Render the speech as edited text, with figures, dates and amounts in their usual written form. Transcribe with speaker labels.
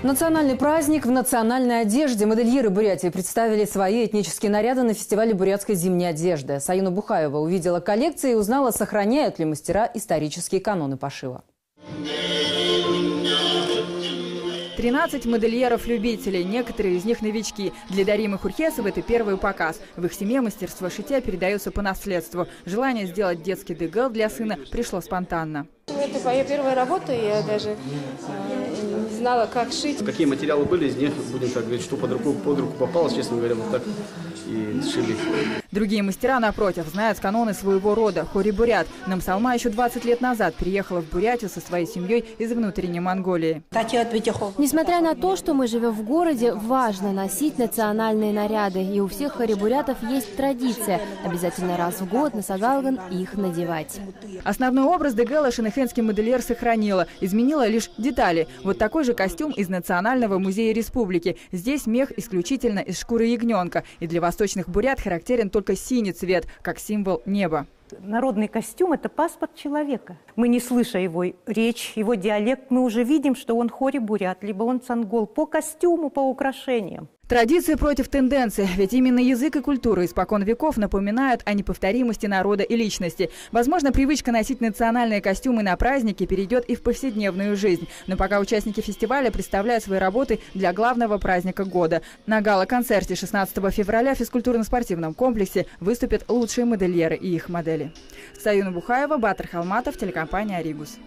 Speaker 1: Национальный праздник в национальной одежде. Модельеры Бурятии представили свои этнические наряды на фестивале бурятской зимней одежды. Саюна Бухаева увидела коллекции и узнала, сохраняют ли мастера исторические каноны пошива.
Speaker 2: 13 модельеров-любителей, некоторые из них новички. Для Даримы Хурхесовой это первый показ. В их семье мастерство шитья передается по наследству. Желание сделать детский дегел для сына пришло спонтанно.
Speaker 3: Это моя первая работа, я даже не знала, как шить.
Speaker 4: Какие материалы были, из них, будем так говорить, что под руку попалось, честно говоря, вот так и сшили.
Speaker 2: Другие мастера, напротив, знают каноны своего рода. Хори-бурят. Намсалма еще 20 лет назад приехала в Бурятию со своей семьей из внутренней Монголии.
Speaker 5: Несмотря на то, что мы живем в городе, важно носить национальные наряды. И у всех хори-бурятов есть традиция – обязательно раз в год на Сагалган их надевать.
Speaker 2: Основной образ дегела шенехенский модельер сохранила. Изменила лишь детали. Вот такой же костюм из Национального музея республики. Здесь мех исключительно из шкуры ягненка. И для восточных бурят характерен только синий цвет, как символ неба.
Speaker 6: Народный костюм – это паспорт человека. Мы, не слыша его речь, его диалект, мы уже видим, что он хори-бурят, либо он цангол по костюму, по украшениям.
Speaker 2: Традиции против тенденций, ведь именно язык и культура испокон веков напоминают о неповторимости народа и личности. Возможно, привычка носить национальные костюмы на праздники перейдет и в повседневную жизнь. Но пока участники фестиваля представляют свои работы для главного праздника года. На гала-концерте 16 февраля в физкультурно-спортивном комплексе выступят лучшие модельеры и их модели. Саюна Бухаева, Батыр Халматов, телекомпания «Аригус».